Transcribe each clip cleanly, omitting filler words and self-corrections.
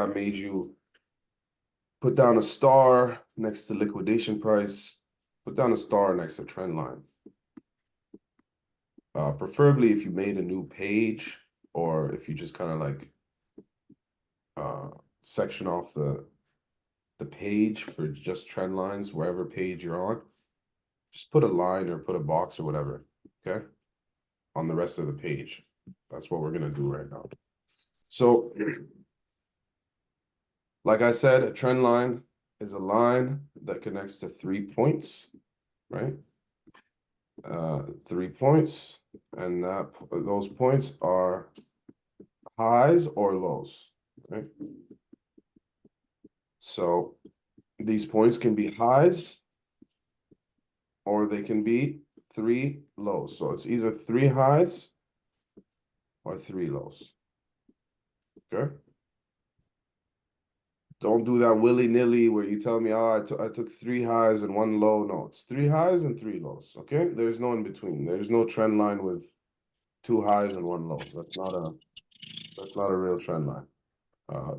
I made you put down a star next to liquidation price, put down a star next to trend line. Preferably if you made a new page or if you just kind of like section off the page for just trend lines, wherever page you're on, just put a line or put a box or whatever, okay, on the rest of the page. That's what we're gonna do right now. So, like I said, a trend line is a line that connects to 3 points, right? 3 points, and those points are highs or lows, right? So these points can be highs or they can be 3 lows. So it's either 3 highs or 3 lows. Okay. Don't do that willy-nilly where you tell me, oh, I took 3 highs and 1 low. No, it's 3 highs and 3 lows. Okay. There's no in between. There's no trend line with 2 highs and 1 low. That's not a real trend line.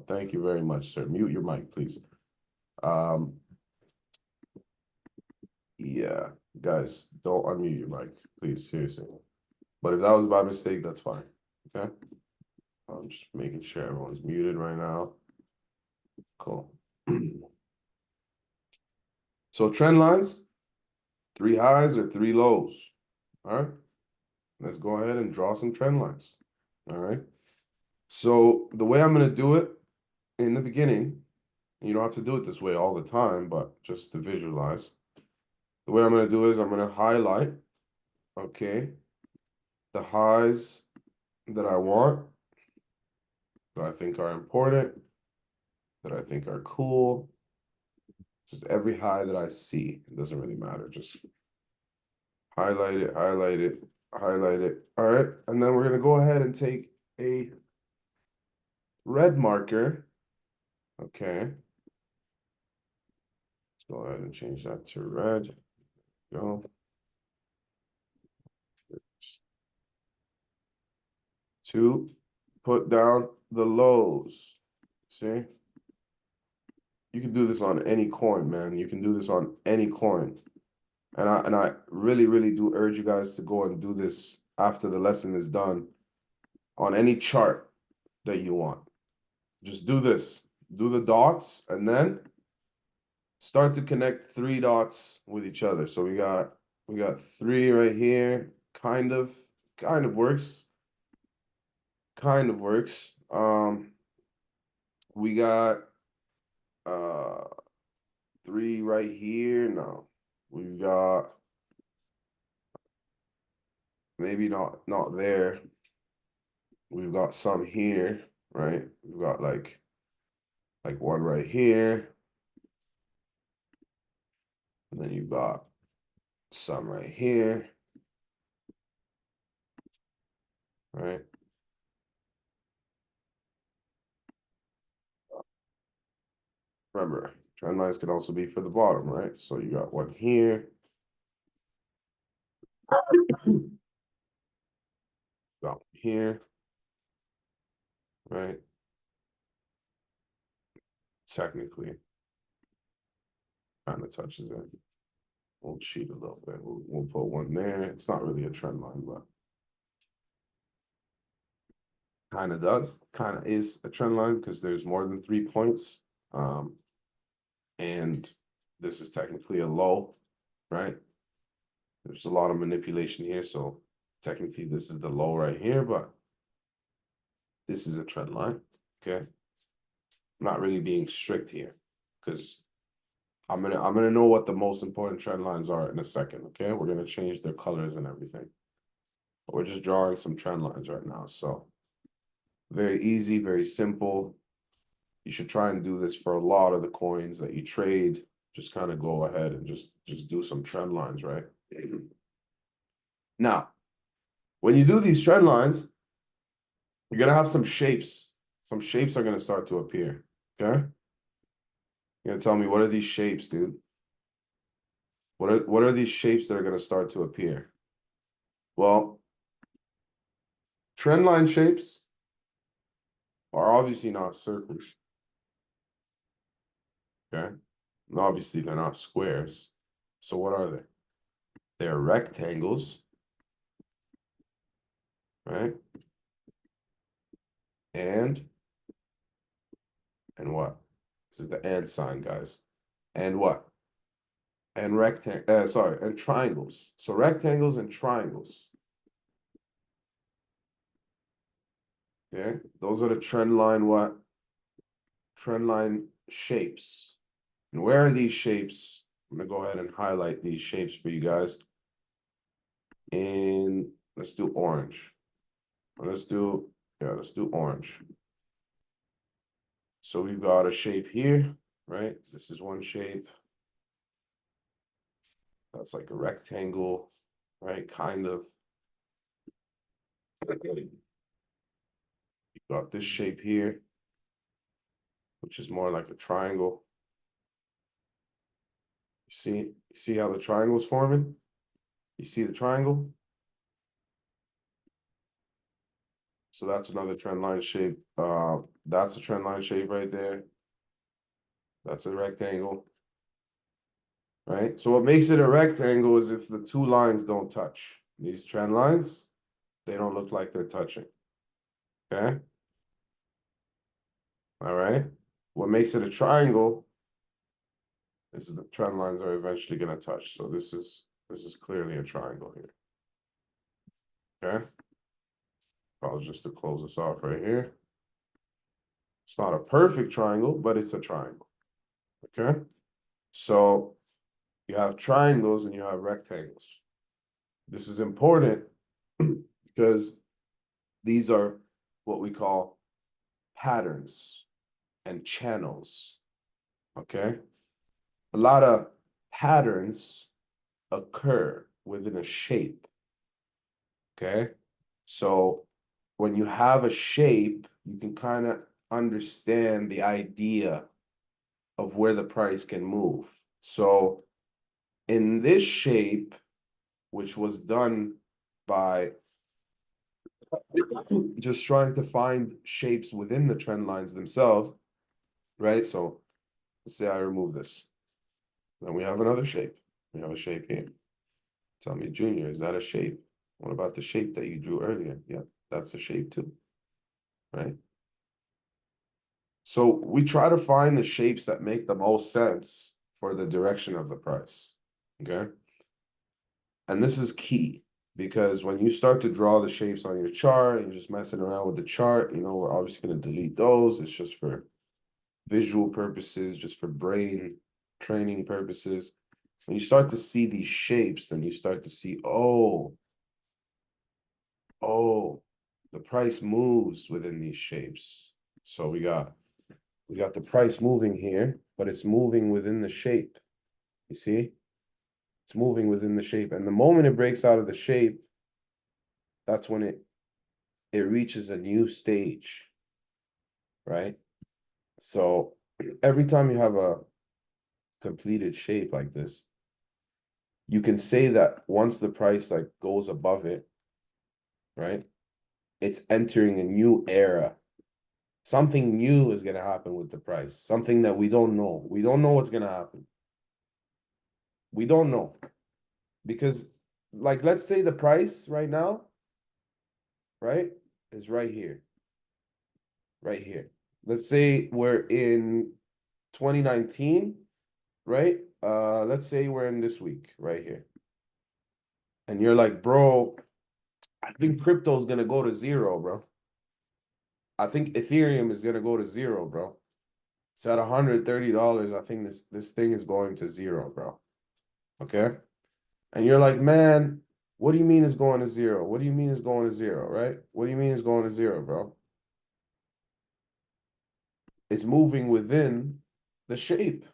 Thank you very much, sir. Mute your mic, please. Yeah, guys, don't unmute your mic, please, seriously. But if that was by mistake, that's fine. Okay. I'm just making sure everyone's muted right now. Cool. So trend lines, 3 highs or 3 lows. All right. Let's go ahead and draw some trend lines. All right. So the way I'm going to do it in the beginning, you don't have to do it this way all the time, but just to visualize. The way I'm going to do is I'm going to highlight, okay, the highs that I want, that I think are important, that I think are cool. Just every high that I see, it doesn't really matter. Just highlight it, highlight it, highlight it. All right. And then we're going to go ahead and take a red marker. Okay. Let's go ahead and change that to red. Go. To put down the lows. See? You can do this on any coin, man. You can do this on any coin. And I really, really do urge you guys to go and do this after the lesson is done on any chart that you want. Just do this. Do the dots and then start to connect 3 dots with each other. So we got 3 right here. Kind of works. Kind of works. We got 3 right here. No. We've got maybe not there. We've got some here, right? We've got like 1 right here. And then you've got some right here. Right? Remember, trend lines can also be for the bottom, right? So you got 1 here. Got 1 here. Right? Technically, kind of touches it. We'll cheat a little bit. We'll put 1 there. It's not really a trend line, but kind of does. Kind of is a trend line because there's more than 3 points. And this is technically a low, right? There's a lot of manipulation here, so technically this is the low right here, but this is a trend line, okay? I'm not really being strict here because I'm gonna know what the most important trend lines are in a second, okay? We're gonna change their colors and everything. But we're just drawing some trend lines right now, so very easy, very simple. You should try and do this for a lot of the coins that you trade. Just kind of go ahead and just do some trend lines, right? Now, when you do these trend lines, you're gonna have some shapes. Some shapes are gonna start to appear, okay? You're gonna tell me, what are these shapes, dude? What are these shapes that are gonna start to appear? Well, trend line shapes are obviously not circles. Okay. And obviously, they're not squares. So what are they? They're rectangles, right? And what? This is the and sign, guys. And what? And sorry, and triangles. So rectangles and triangles. Okay, those are the trend line what? Trend line shapes. And where are these shapes? I'm gonna go ahead and highlight these shapes for you guys. And let's do orange. Let's do orange. So we've got a shape here, right? This is one shape. That's like a rectangle, right? Kind of. You've got this shape here, which is more like a triangle. You see how the triangle is forming? You see the triangle? So that's another trend line shape. That's a trend line shape right there. That's a rectangle, right? So what makes it a rectangle is if the two lines don't touch. These trend lines, they don't look like they're touching, okay? All right. What makes it a triangle is the trend lines are eventually going to touch. So this is clearly a triangle here, okay? Probably just to close this off right here. It's not a perfect triangle, but it's a triangle, okay? So you have triangles and you have rectangles. This is important because these are what we call patterns and channels, okay? A lot of patterns occur within a shape, okay? So when you have a shape, you can kind of understand the idea of where the price can move. So in this shape, which was done by just trying to find shapes within the trend lines themselves, right? So let's say I remove this. Then we have another shape. We have a shape here. Tell me, Junior, is that a shape? What about the shape that you drew earlier? Yeah, that's a shape too, right? So we try to find the shapes that make the most sense for the direction of the price, okay? And this is key because when you start to draw the shapes on your chart and you're just messing around with the chart, we're obviously going to delete those. It's just for visual purposes, just for brain training purposes. When you start to see these shapes, then you start to see, oh, the price moves within these shapes. So we got the price moving here, but it's moving within the shape. You see? It's moving within the shape. And the moment it breaks out of the shape, that's when it reaches a new stage, right? So every time you have a completed shape like this, you can say that once the price like goes above it, right? It's entering a new era. Something new is going to happen with the price. Something that we don't know. We don't know what's going to happen. We don't know. Because like let's say the price right now, right, is right here. Right here. Let's say we're in 2019, right? Let's say we're in this week right here. And you're like, bro, I think crypto is gonna go to zero, bro. I think Ethereum is gonna go to zero, bro. It's at $130. I think this thing is going to zero, bro. Okay. And you're like, man, what do you mean it's going to zero? What do you mean it's going to zero, right? What do you mean it's going to zero, bro? It's moving within the shape.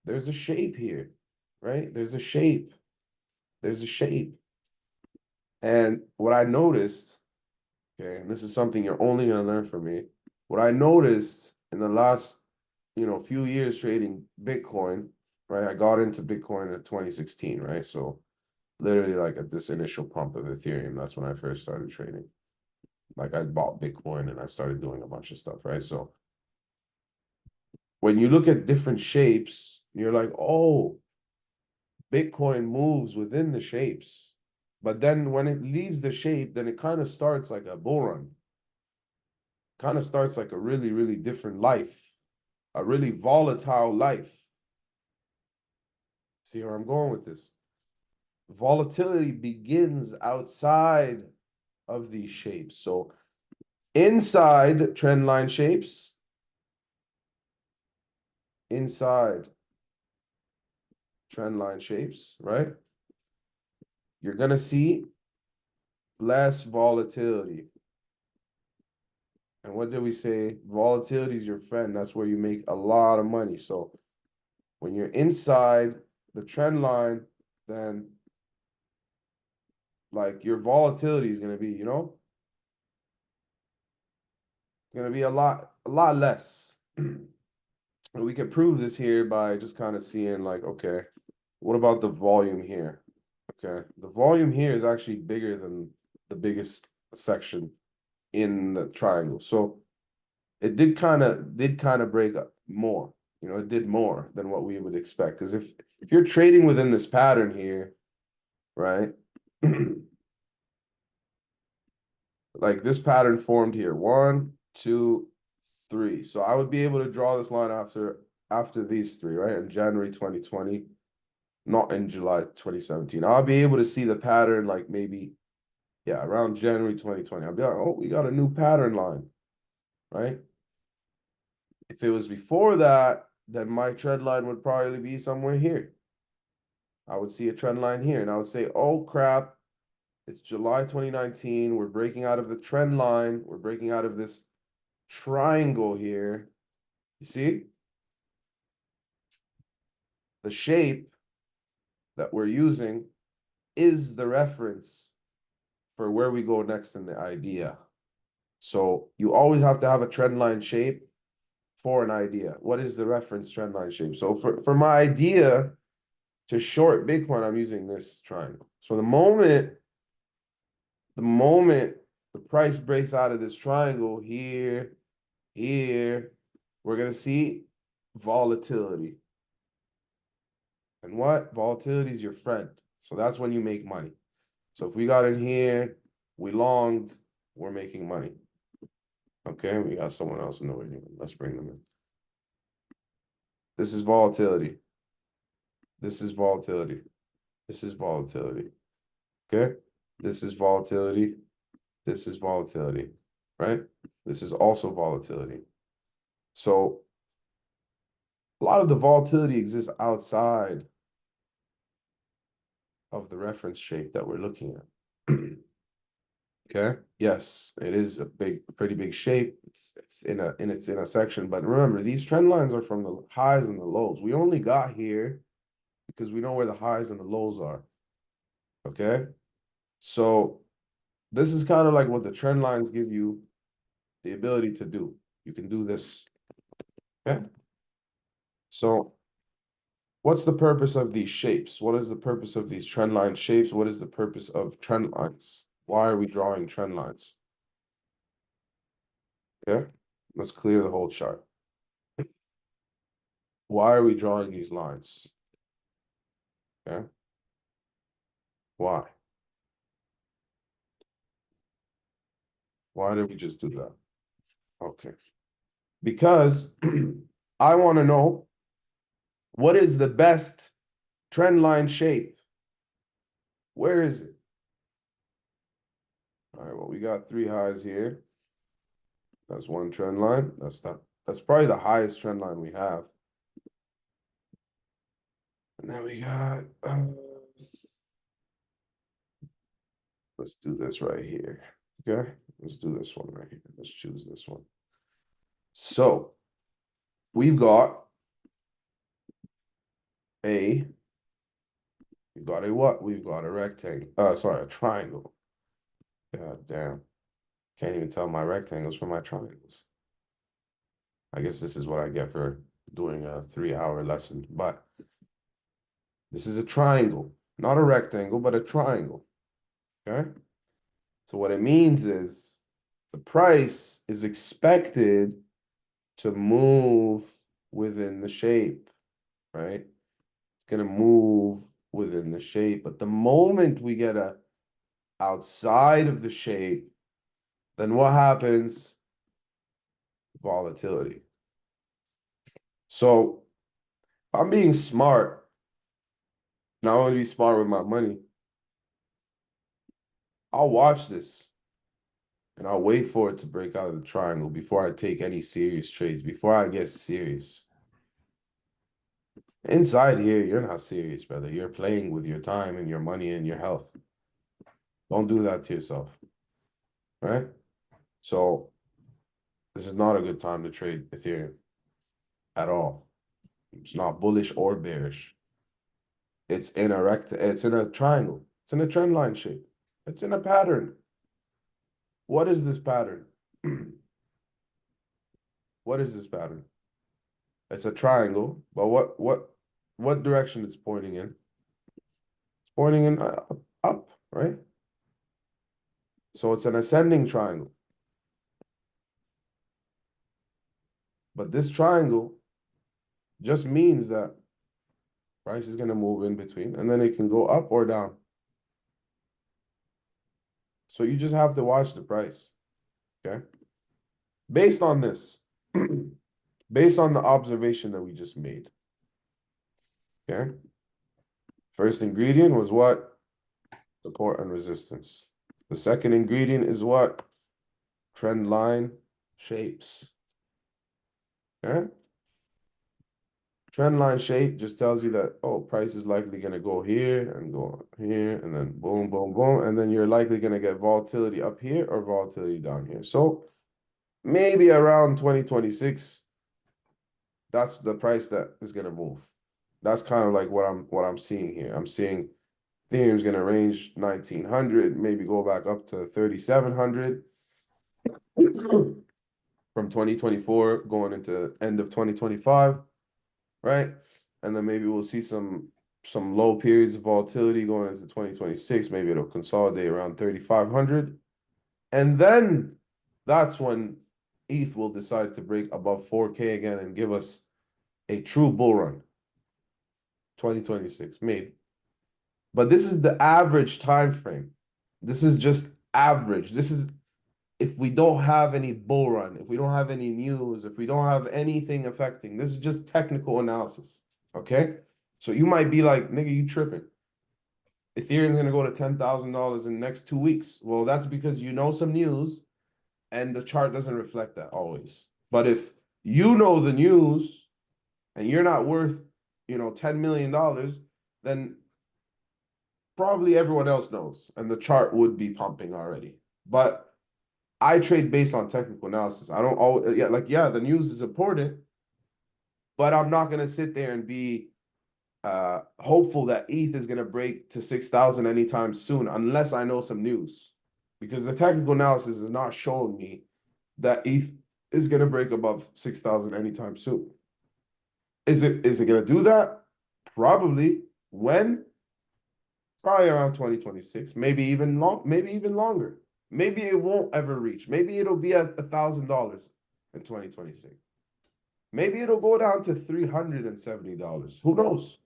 There's a shape here, right? There's a shape. There's a shape. And what I noticed, okay, and this is something you're only going to learn from me. What I noticed in the last, few years trading Bitcoin, right? I got into Bitcoin in 2016, right? So literally like at this initial pump of Ethereum, that's when I first started trading. Like I bought Bitcoin and I started doing a bunch of stuff, right? So when you look at different shapes, you're like, oh, Bitcoin moves within the shapes. But then when it leaves the shape, then it kind of starts like a bull run. Kind of starts like a really, really different life, a really volatile life. See where I'm going with this? Volatility begins outside of these shapes. So inside trend line shapes, inside trend line shapes, right? You're going to see less volatility. And what did we say? Volatility is your friend. That's where you make a lot of money. So when you're inside the trend line, then like your volatility is going to be, it's going to be a lot less. And we can prove this here by just kind of seeing like, okay, what about the volume here? Okay, the volume here is actually bigger than the biggest section in the triangle. So it did kind of break up more. It did more than what we would expect. Because if you're trading within this pattern here, right? Like this pattern formed here. 1, 2, 3. So I would be able to draw this line after these three, right? In January 2020, not in July 2017. I'll be able to see the pattern like maybe, yeah, around January 2020. I'll be like, oh, we got a new pattern line, right? If it was before that, then my trend line would probably be somewhere here. I would see a trend line here, and I would say, oh crap, it's July 2019. We're breaking out of the trend line. We're breaking out of this triangle here. You see? The shape that we're using is the reference for where we go next in the idea. So you always have to have a trend line shape for an idea. What is the reference trend line shape? So for my idea to short Bitcoin, I'm using this triangle. So the moment the price breaks out of this triangle here, we're gonna see volatility. And what? Volatility is your friend. So that's when you make money. So if we got in here, we longed, we're making money. Okay, we got someone else in the waiting room. Let's bring them in. This is volatility. This is volatility. This is volatility. Okay, this is volatility. This is volatility, right? This is also volatility. So a lot of the volatility exists outside of the reference shape that we're looking at. Okay. Yes, it is a pretty big shape. It's in a section, but remember, these trend lines are from the highs and the lows. We only got here because we know where the highs and the lows are. Okay. So this is kind of like what the trend lines give you the ability to do. You can do this. Okay. So what's the purpose of these shapes? What is the purpose of these trend line shapes? What is the purpose of trend lines? Why are we drawing trend lines? Okay. Let's clear the whole chart. Why are we drawing these lines? Okay. Why? Why did we just do that? Okay. Because I want to know what is the best trend line shape? Where is it? All right, well, we got 3 highs here. That's one trend line. That's probably the highest trend line we have. And then we got let's do this right here. Okay, let's do this one right here. Let's choose this one. So we've got we've got a what? We've got a rectangle. Sorry, a triangle. God damn. Can't even tell my rectangles from my triangles. I guess this is what I get for doing a 3-hour lesson, but this is a triangle, not a rectangle, but a triangle. Okay. So what it means is the price is expected to move within the shape, right? It's gonna move within the shape, but the moment we get a outside of the shape, then what happens? Volatility. So if I'm being smart, and I want to be smart with my money, I'll watch this and I'll wait for it to break out of the triangle before I take any serious trades, before I get serious. Inside here, you're not serious, brother. You're playing with your time and your money and your health. Don't do that to yourself, right? So this is not a good time to trade Ethereum at all. It's not bullish or bearish. It's in it's in a triangle. It's in a trend line shape. It's in a pattern. What is this pattern? What is this pattern? It's a triangle, but what direction it's pointing in? It's pointing in up, right? So it's an ascending triangle. But this triangle just means that price is going to move in between, and then it can go up or down. So you just have to watch the price, okay? Based on this, based on the observation that we just made, okay? First ingredient was what? Support and resistance. The second ingredient is what? Trend line shapes. Okay? Trend line shape just tells you that, oh, price is likely going to go here and go here, and then boom, boom, boom. And then you're likely going to get volatility up here or volatility down here. So maybe around 2026, that's the price that is going to move. That's kind of like what I'm seeing here. I'm seeing Ethereum's going to range 1900, maybe go back up to 3700 from 2024 going into end of 2025, right? And then maybe we'll see some low periods of volatility going into 2026. Maybe it'll consolidate around 3500. And then that's when ETH will decide to break above 4K again and give us a true bull run. 2026, maybe. But this is the average time frame. This is just average. This is if we don't have any bull run, if we don't have any news, if we don't have anything affecting. This is just technical analysis. Okay? So you might be like, nigga, you tripping. Ethereum's gonna go to $10,000 in the next 2 weeks. Well, that's because you know some news and the chart doesn't reflect that always. But if you know the news and you're not worth, $10 million, then probably everyone else knows and the chart would be pumping already. But I trade based on technical analysis. I don't always, yeah, the news is important, but I'm not gonna sit there and be hopeful that ETH is gonna break to 6,000 anytime soon unless I know some news, because the technical analysis is not showing me that ETH is gonna break above 6,000 anytime soon. Is it gonna do that? Probably. When? Probably around 2026, maybe even longer. Maybe it won't ever reach. Maybe it'll be at $1,000 in 2026. Maybe it'll go down to $370. Who knows?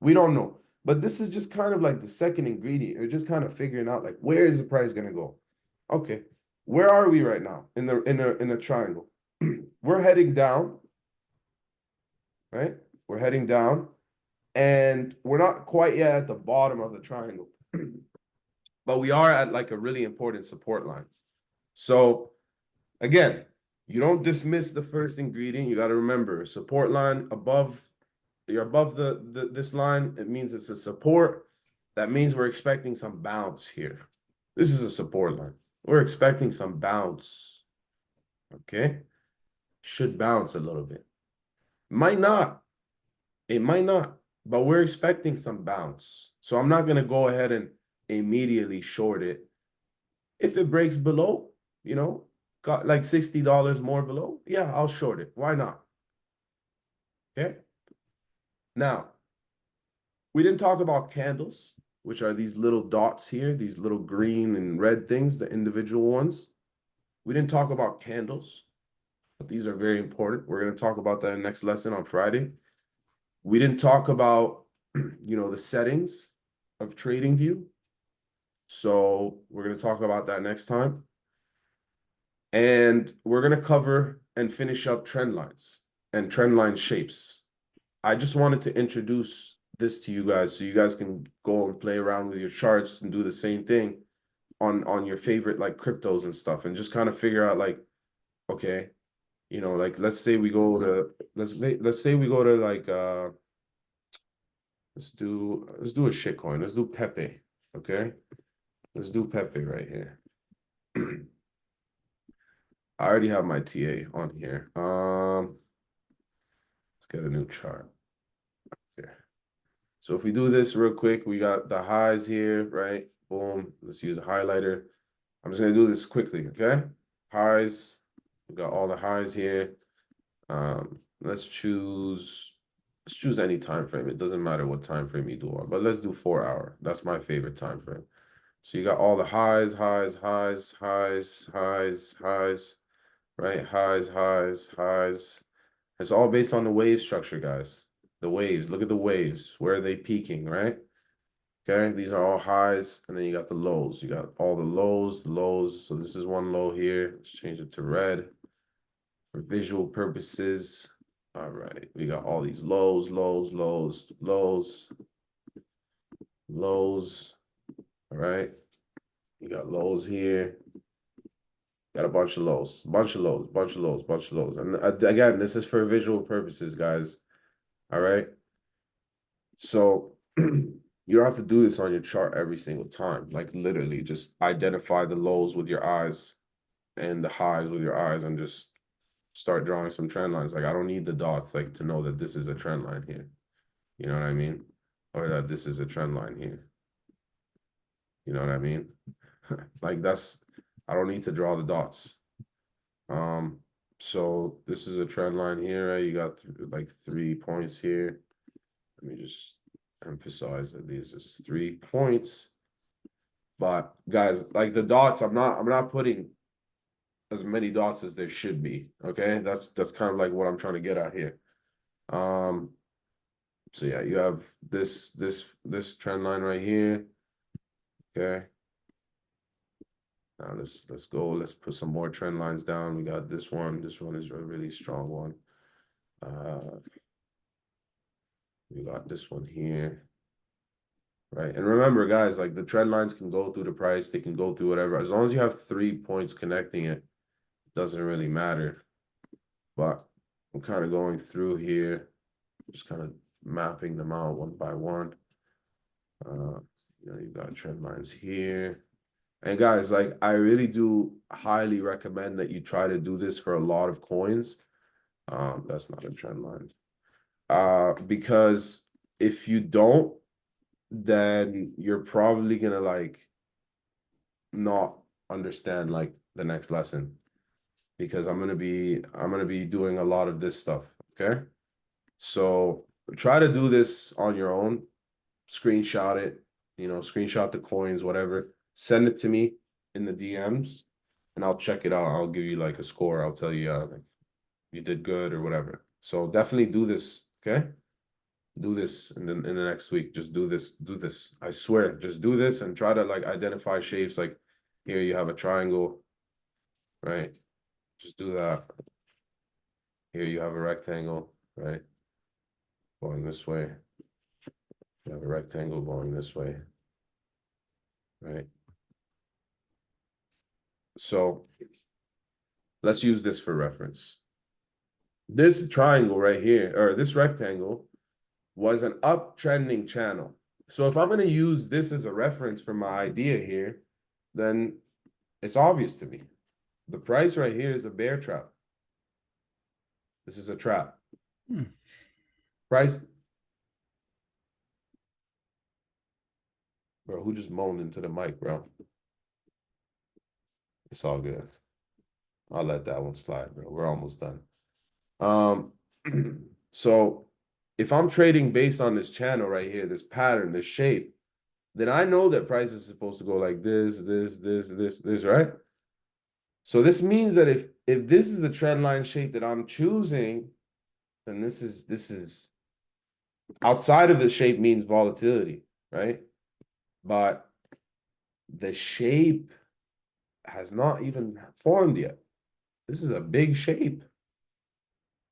We don't know. But this is just kind of like the second ingredient. You're just kind of figuring out like where is the price gonna go? Okay, where are we right now in the triangle? We're heading down, right? We're heading down, and we're not quite yet at the bottom of the triangle. But we are at like a really important support line. So again, you don't dismiss the first ingredient. You got to remember support line above, you're above this line. It means it's a support. That means we're expecting some bounce here. This is a support line. We're expecting some bounce. Okay. Should bounce a little bit. Might not. It might not, but we're expecting some bounce. So I'm not going to go ahead and immediately short it. If it breaks below, got like $60 more below, yeah, I'll short it. Why not? Okay. Now, we didn't talk about candles, which are these little dots here, these little green and red things, the individual ones. We didn't talk about candles. but these are very important. We're going to talk about that in next lesson on Friday. We didn't talk about, the settings of TradingView. So we're going to talk about that next time. And we're going to cover and finish up trend lines and trend line shapes. I just wanted to introduce this to you guys so you guys can go and play around with your charts and do the same thing on your favorite like cryptos and stuff, and just kind of figure out like, okay, like let's say we go to like let's do a shitcoin. Let's do Pepe. Okay. Let's do Pepe right here. I already have my TA on here. Let's get a new chart. Okay. So if we do this real quick, we got the highs here, right? Boom. Let's use a highlighter. I'm just gonna do this quickly, okay? Highs. We got all the highs here. Let's choose any time frame. It doesn't matter what time frame you do on, but let's do 4 hour. That's my favorite time frame. So you got all the highs, highs, highs, highs, highs, highs, right? Highs, highs, highs. It's all based on the wave structure, guys. The waves. Look at the waves. Where are they peaking, right? Okay, these are all highs, and then you got the lows. You got all the lows, lows. So this is one low here. Let's change it to red for visual purposes. All right, we got all these lows, lows, lows, lows, lows. All right, you got lows here. Got a bunch of lows, bunch of lows, bunch of lows, bunch of lows. And again, this is for visual purposes, guys. All right. So you don't have to do this on your chart every single time. Like literally just identify the lows with your eyes and the highs with your eyes and just start drawing some trend lines. Like I don't need the dots like to know that this is a trend line here. You know what I mean? Or that this is a trend line here. You know what I mean? Like I don't need to draw the dots. So this is a trend line here, right? You got like 3 points here. Let me just emphasize that these is 3 points. But guys, like the dots, I'm not putting as many dots as there should be. Okay, that's kind of like what I'm trying to get at here. So yeah, you have this trend line right here. Okay. Now let's go. Let's put some more trend lines down. We got this one. This one is a really strong one. We got this one here. Right. And remember, guys, like the trend lines can go through the price, they can go through whatever. As long as you have 3 points connecting it, it doesn't really matter. But I'm kind of going through here, just kind of mapping them out one by one. You got trend lines here. And guys, like I really do highly recommend that you try to do this for a lot of coins. That's not a trend line. Because if you don't, then you're probably gonna like not understand like the next lesson, because I'm gonna be doing a lot of this stuff. Okay, so try to do this on your own. Screenshot it, screenshot the coins, whatever. Send it to me in the DMs, and I'll check it out. I'll give you like a score. I'll tell you like you did good or whatever. So definitely do this. Okay. Do this in the next week. Just do this. I swear, just do this and try to like identify shapes. Like here you have a triangle, right? Just do that. Here you have a rectangle, right? Going this way. You have a rectangle going this way, right? So let's use this for reference. This triangle right here, or this rectangle, was an uptrending channel. So if I'm going to use this as a reference for my idea here, then it's obvious to me. The price right here is a bear trap. This is a trap. Price. Bro, who just moaned into the mic, bro? It's all good. I'll let that one slide, bro. We're almost done. So if I'm trading based on this channel right here, this pattern, this shape, then I know that price is supposed to go like this, right? So this means that if this is the trend line shape that I'm choosing, then this is outside of the shape means volatility, right? But the shape has not even formed yet. This is a big shape.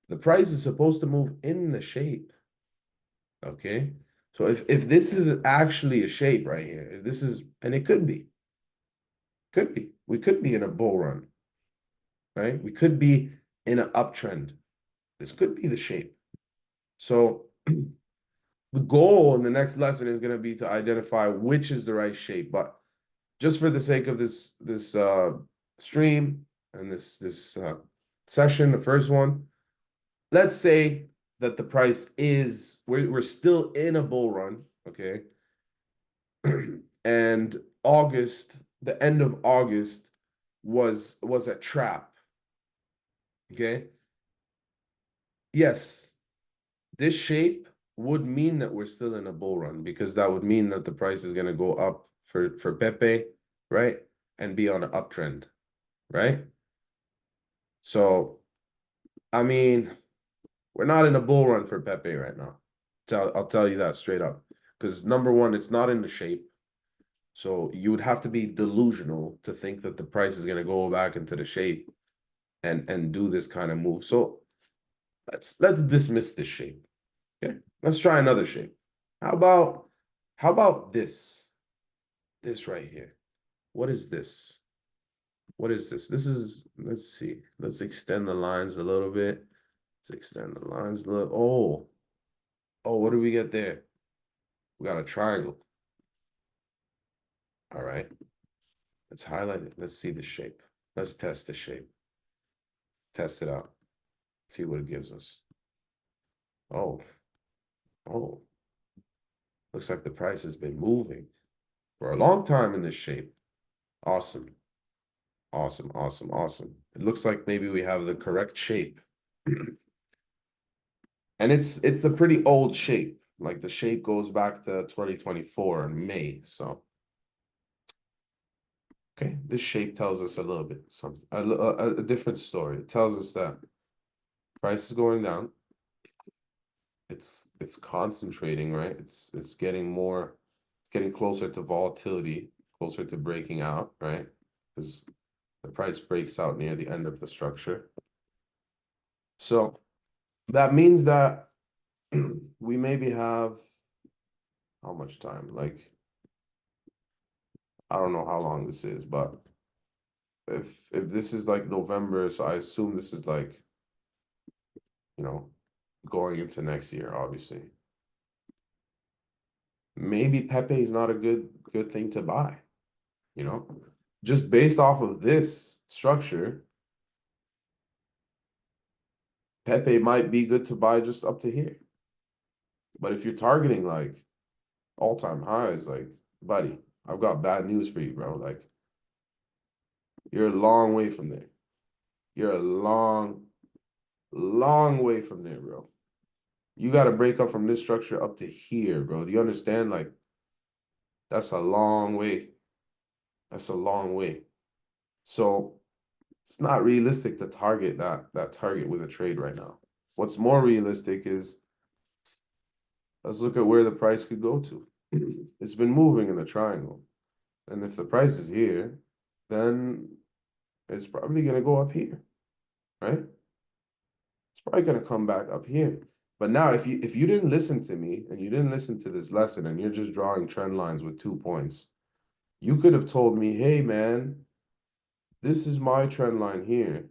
The price is supposed to move in the shape. Okay. So if this is actually a shape right here, if this is, and it could be, we could be in a bull run, right? We could be in an uptrend. This could be the shape. So the goal in the next lesson is going to be to identify which is the right shape. But just for the sake of this stream and this session, the first one, let's say that the price is we're still in a bull run, okay? And August, the end of August was a trap. Okay. Yes, this shape would mean that we're still in a bull run because that would mean that the price is going to go up for Pepe, right? And be on an uptrend, right? So, I mean, we're not in a bull run for Pepe right now. I'll tell you that straight up. Because number one, it's not in the shape. So you would have to be delusional to think that the price is going to go back into the shape and do this kind of move. So let's dismiss this shape. Okay, let's try another shape. How about this? This right here. What is this? What is this? This is, let's see. Let's extend the lines a little bit. Let's extend the lines a little. Oh, what do we get there? We got a triangle. All right. Let's highlight it. Let's see the shape. Let's test the shape. Test it out. See what it gives us. Oh, oh. Looks like the price has been moving for a long time in this shape. Awesome. Awesome, awesome, awesome. It looks like maybe we have the correct shape. And it's a pretty old shape. Like the shape goes back to 2024 in May. So okay, this shape tells us a little bit something, a different story. It tells us that price is going down. It's concentrating, right? It's getting more, it's getting closer to volatility, closer to breaking out, right? Because the price breaks out near the end of the structure. So that means that we maybe have how much time? Like, I don't know how long this is, but if this is like November, so I assume this is like, you know, going into next year, obviously. Maybe Pepe is not a good thing to buy, you know? Just based off of this structure, Pepe might be good to buy just up to here. But if you're targeting like all-time highs, like, buddy, I've got bad news for you, bro. Like, you're a long way from there. You're a long way from there, bro. You got to break up from this structure up to here, bro. Do you understand? Like, that's a long way. That's a long way. So it's not realistic to target that target with a trade right now. What's more realistic is let's look at where the price could go to. It's been moving in a triangle. And if the price is here, then it's probably going to go up here, right? It's probably going to come back up here. But now if you didn't listen to me and you didn't listen to this lesson and you're just drawing trend lines with 2 points, you could have told me, hey man, this is my trend line here.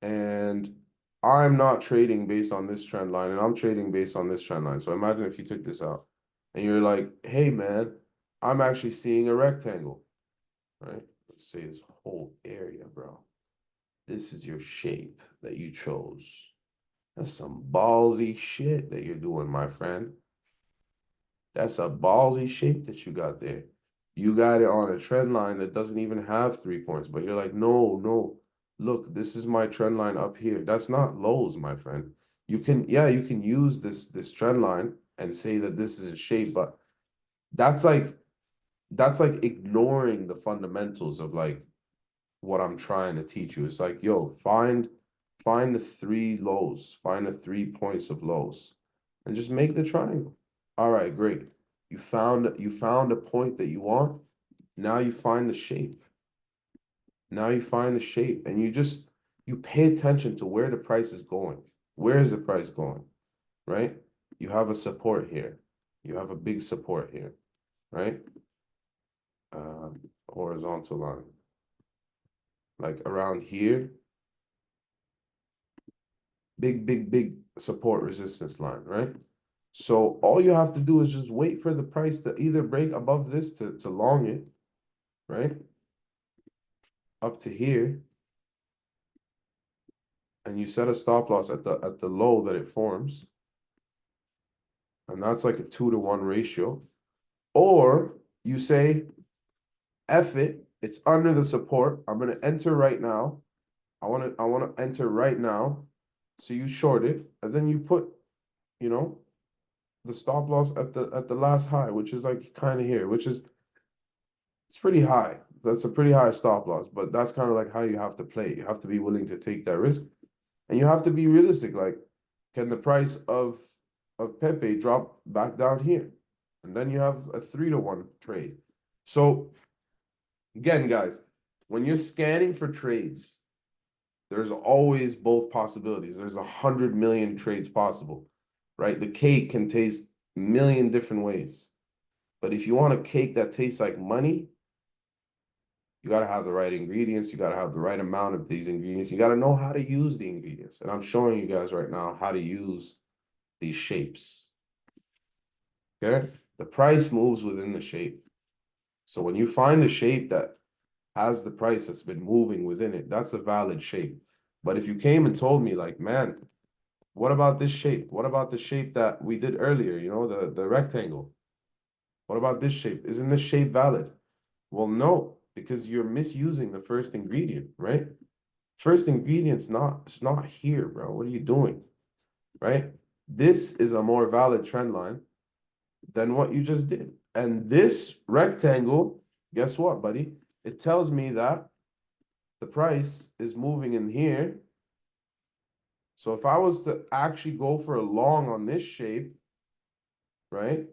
And I'm not trading based on this trend line and I'm trading based on this trend line. So imagine if you took this out and you're like, hey man, I'm actually seeing a rectangle, right? Let's say this whole area, bro. This is your shape that you chose. That's some ballsy shit that you're doing, my friend. That's a ballsy shape that you got there. You got it on a trend line that doesn't even have 3 points, but you're like, no, look, this is my trend line up here. That's not lows, my friend. You can, yeah, you can use this trend line and say that this is a shape, but that's like ignoring the fundamentals of like what I'm trying to teach you. It's like, yo, find the 3 lows, find the 3 points of lows, and just make the triangle. All right, great. You found a point that you want. Now you find the shape. Now you find the shape, and you pay attention to where the price is going. Where is the price going? Right? You have a support here. You have a big support here, right? Horizontal line. Like around here. Big support resistance line, right? So all you have to do is just wait for the price to either break above this to long it, right? Up to here. And you set a stop loss at the low that it forms. And that's like a 2-to-1 ratio. Or you say, F it, it's under the support. I'm gonna enter right now. I wanna enter right now. So you short it, and then you put, you know, the stop loss at the last high, which is like kind of here, which is it's pretty high. That's a pretty high stop loss, but that's kind of like how you have to play. You have to be willing to take that risk, and you have to be realistic. Like, can the price of Pepe drop back down here? And then you have a 3-to-1 trade. So again, guys, when you're scanning for trades, there's always both possibilities. There's 100 million trades possible, right? The cake can taste a million different ways. But if you want a cake that tastes like money, you got to have the right ingredients. You got to have the right amount of these ingredients. You got to know how to use the ingredients. And I'm showing you guys right now how to use these shapes. Okay? The price moves within the shape. So when you find a shape that has the price that's been moving within it, that's a valid shape. But if you came and told me like, man, what about this shape? What about the shape that we did earlier, you know, the rectangle? What about this shape? Isn't this shape valid? Well, no, because you're misusing the first ingredient, right? First ingredient's it's not here, bro. What are you doing? Right? This is a more valid trend line than what you just did. And this rectangle, guess what, buddy? It tells me that the price is moving in here. So if I was to actually go for a long on this shape, right?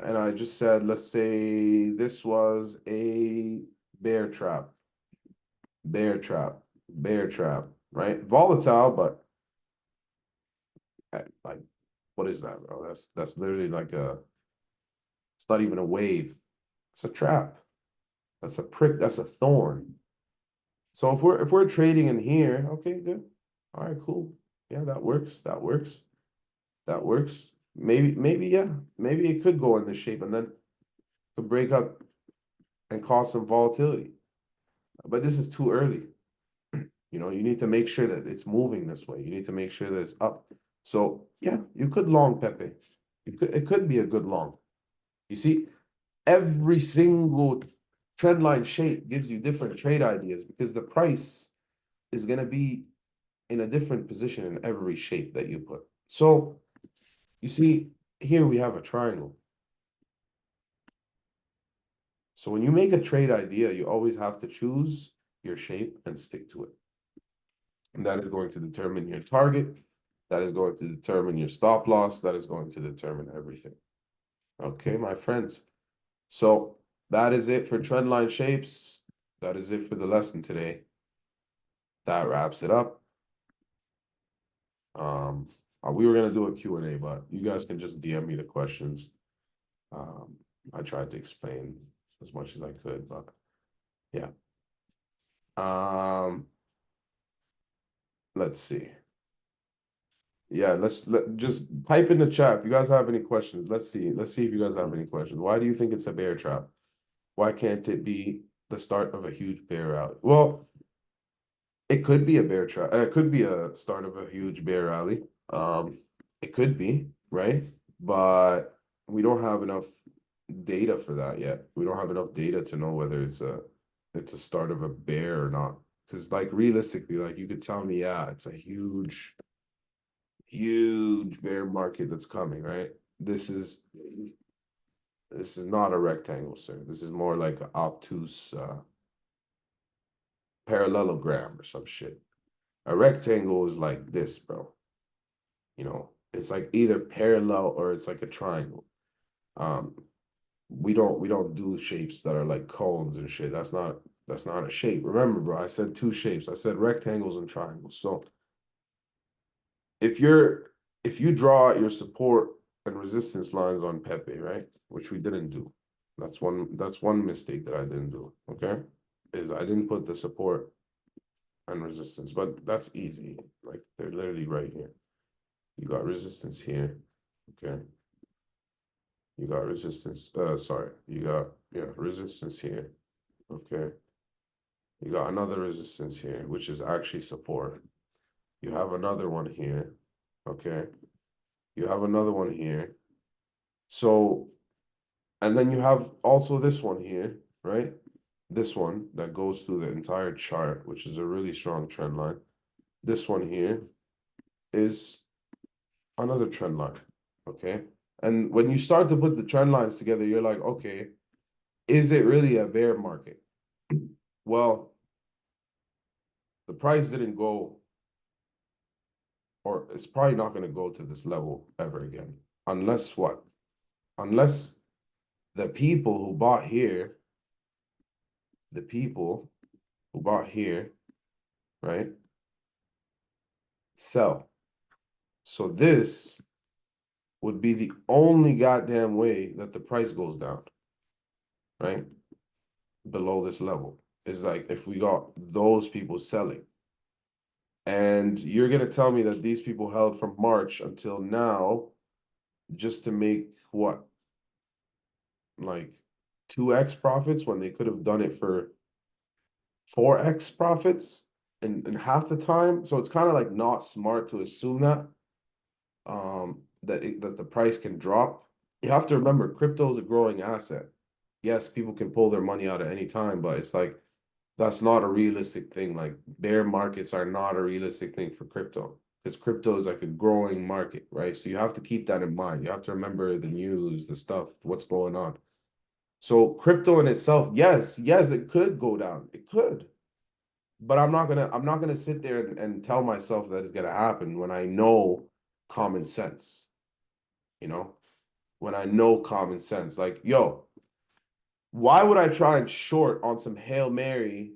And I just said, let's say this was a bear trap, bear trap, bear trap, right? Volatile, but like, what is that, bro? That's literally like it's not even a wave. It's a trap. That's a prick. That's a thorn. So if we're trading in here, okay, good. All right, cool. Yeah, that works. That works. That works. Maybe, yeah. Maybe it could go in this shape and then could break up and cause some volatility. But this is too early. You know, you need to make sure that it's moving this way. You need to make sure that it's up. So yeah, you could long Pepe. It could be a good long. You see, every single trend line shape gives you different trade ideas because the price is going to be in a different position in every shape that you put. So you see, here we have a triangle. So when you make a trade idea, you always have to choose your shape and stick to it. And that is going to determine your target. That is going to determine your stop loss. That is going to determine everything. Okay, my friends. So that is it for trendline shapes. That is it for the lesson today. That wraps it up. We were gonna do a Q&A, but you guys can just DM me the questions. I tried to explain as much as I could, but yeah. Let's see. Yeah, just type in the chat if you guys have any questions. Let's see if you guys have any questions. Why do you think it's a bear trap? Why can't it be the start of a huge bear rally? Well, it could be a bear trap. It could be a start of a huge bear rally. It could be, right? But we don't have enough data for that yet. We don't have enough data to know whether it's a start of a bear or not. Because like realistically, like you could tell me, yeah, it's a huge bear market that's coming, right? This is not a rectangle, sir. This is more like an obtuse parallelogram or some shit. A rectangle is like this, bro. You know, it's like either parallel or it's like a triangle. Um, we don't do shapes that are like cones and shit. That's not a shape. Remember, bro, I said two shapes. I said rectangles and triangles. So if you draw your support and resistance lines on Pepe, right? Which we didn't do. That's one mistake that I didn't do. Okay. Is I didn't put the support and resistance, but that's easy. Like they're literally right here. You got resistance here. Okay. You got resistance. Sorry. You got, yeah, resistance here. Okay. You got another resistance here, which is actually support. You have another one here. Okay. You have another one here. So, and then you have also this one here, right? This one that goes through the entire chart, which is a really strong trend line. This one here is another trend line. Okay. And when you start to put the trend lines together, you're like, okay, is it really a bear market? Well, the price didn't go, or it's probably not going to go to this level ever again. Unless what? Unless the people who bought here, right, sell. So this would be the only goddamn way that the price goes down, right? Below this level is like if we got those people selling. And you're gonna tell me that these people held from March until now just to make what? Like 2x profits when they could have done it for 4x profits in half the time. So it's kind of like not smart to assume that that the price can drop. You have to remember crypto is a growing asset. Yes, people can pull their money out at any time, but it's like that's not a realistic thing. Like bear markets are not a realistic thing for crypto because crypto is like a growing market, right? So you have to keep that in mind. You have to remember the news, the stuff, what's going on. So crypto in itself, yes, it could go down. It could. But I'm not gonna sit there and tell myself that it's gonna happen when I know common sense, you know, when I know common sense. Like, yo, why would I try and short on some Hail Mary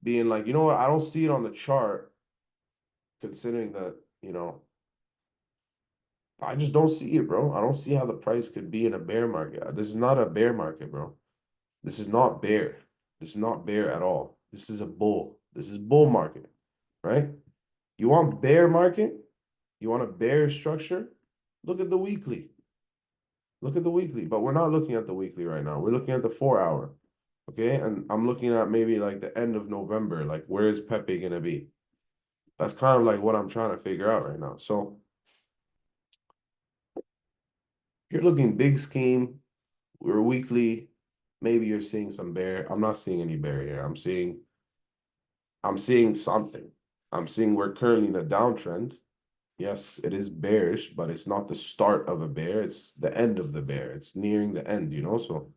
being like, you know what, I don't see it on the chart, considering that, I just don't see it, bro. I don't see how the price could be in a bear market. This is not a bear market, bro. This is not bear. This is not bear at all. This is a bull. This is bull market, right? You want bear market? You want a bear structure? Look at the weekly. Look at the weekly, but we're not looking at the weekly right now. We're looking at the 4 hour. Okay. And I'm looking at maybe like the end of November. Like, where is Pepe gonna be? That's kind of like what I'm trying to figure out right now. So you're looking big scheme, we're weekly. Maybe you're seeing some bear. I'm not seeing any bear here. I'm seeing something. I'm seeing we're currently in a downtrend. Yes, it is bearish, but it's not the start of a bear. It's the end of the bear. It's nearing the end, So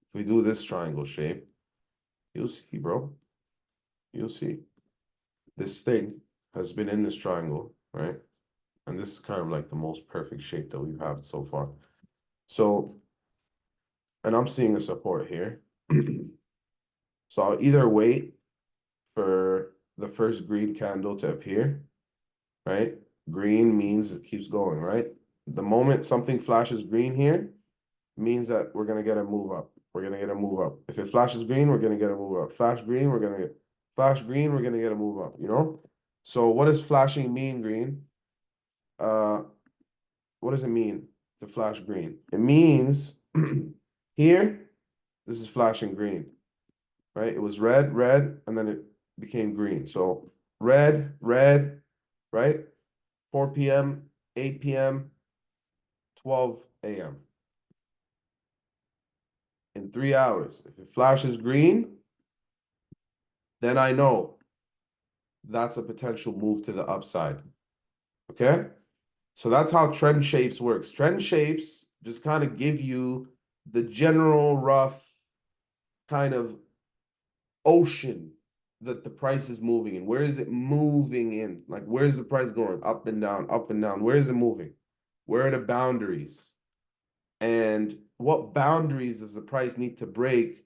if we do this triangle shape, you'll see, bro. You'll see. This thing has been in this triangle, right? And this is kind of like the most perfect shape that we've had so far. So, and I'm seeing a support here. So I'll either wait for the first green candle to appear, right? Green means it keeps going, right? The moment something flashes green here means that we're gonna get a move up. We're gonna get a move up. If it flashes green, we're gonna get a move up. Flash green, we're gonna get flash green, we're gonna get a move up, So what does flashing mean, green? What does it mean to flash green? It means here, this is flashing green, right? It was red, and then it became green. So red, right? 4 p.m., 8 p.m., 12 a.m. In 3 hours. If it flashes green, then I know that's a potential move to the upside. Okay? So that's how trend shapes works. Trend shapes just kind of give you the general rough kind of ocean that the price is moving in? Where is it moving in? Like, where is the price going? Up and down, up and down. Where is it moving? Where are the boundaries? And what boundaries does the price need to break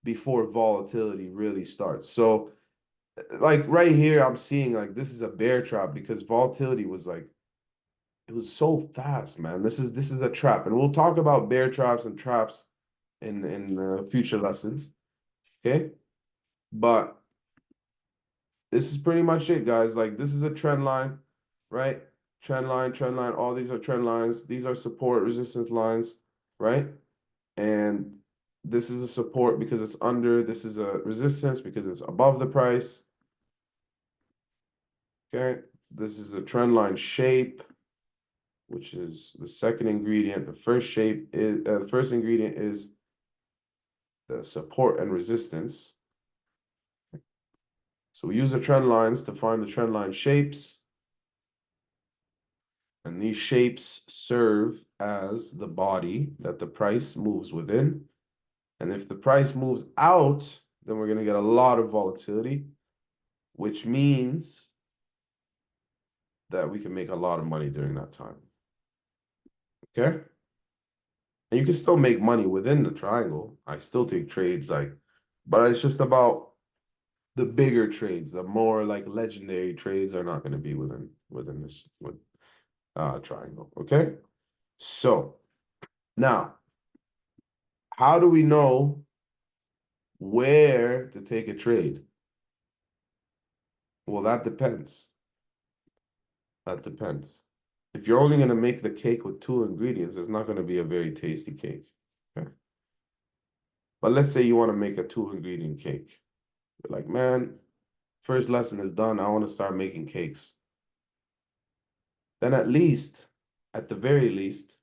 before volatility really starts? So, like right here, I'm seeing like this is a bear trap because volatility was like it was so fast, man. This is a trap, and we'll talk about bear traps and traps in future lessons. Okay, but this is pretty much it, guys. Like this is a trend line, right? Trend line, trend line. All these are trend lines. These are support resistance lines, right? And this is a support because it's under. This is a resistance because it's above the price. Okay, this is a trend line shape, which is the second ingredient. The first shape is the first ingredient is the support and resistance. So we use the trend lines to find the trend line shapes. And these shapes serve as the body that the price moves within. And if the price moves out, then we're going to get a lot of volatility, which means that we can make a lot of money during that time. Okay? And you can still make money within the triangle. I still take trades but it's just about the bigger trades, the more like legendary trades are not going to be within this triangle. Okay? So now, how do we know where to take a trade? Well, that depends. That depends. If you're only going to make the cake with 2 ingredients, it's not going to be a very tasty cake. Okay? But let's say you want to make a 2-ingredient cake. You're like, man, first lesson is done. I want to start making cakes. Then at least, at the very least,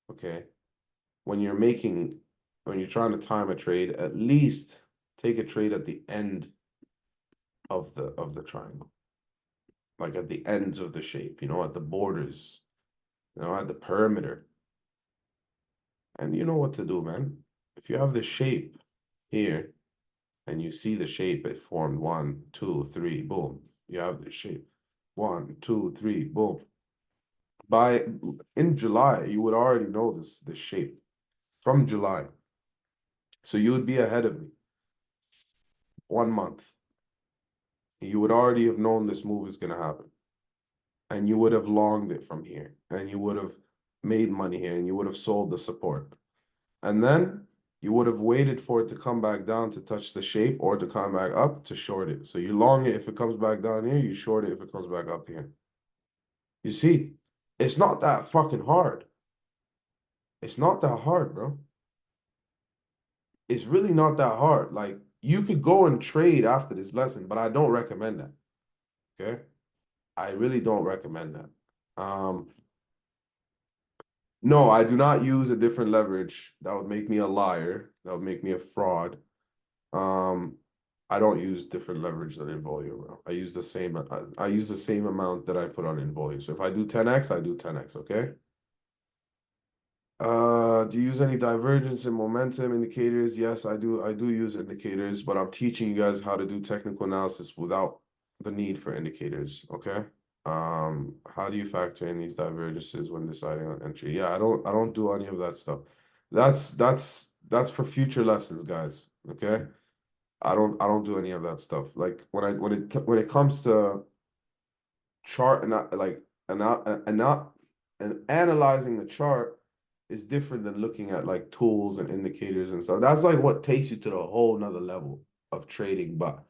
okay, when you're trying to time a trade, at least take a trade at the end of the triangle. Like at the ends of the shape, at the borders, at the perimeter. And you know what to do, man. If you have the shape here and you see the shape, it formed 1, 2, 3, boom. You have the shape. 1, 2, 3, boom. In July, you would already know this shape from July. So you would be ahead of me 1 month. You would already have known this move is going to happen. And you would have longed it from here. And you would have made money here. And you would have sold the support. And then you would have waited for it to come back down to touch the shape or to come back up to short it. So you long it if it comes back down here. You short it if it comes back up here. You see, it's not that fucking hard. It's not that hard, bro. It's really not that hard. Like, you could go and trade after this lesson, but I don't recommend that. Okay? I really don't recommend that. No, I do not use a different leverage. That would make me a liar. That would make me a fraud. I don't use different leverage than Involio, bro. I use the same amount that I put on Involio. So if I do 10x, I do 10x, okay? Do you use any divergence and momentum indicators? Yes, I do. I do use indicators, but I'm teaching you guys how to do technical analysis without the need for indicators, okay? How do you factor in these divergences when deciding on entry? Yeah, I don't do any of that stuff. That's for future lessons, guys, okay? I don't do any of that stuff. Like when it comes to chart and analyzing the chart is different than looking at like tools and indicators and stuff. That's like what takes you to the whole nother level of trading. But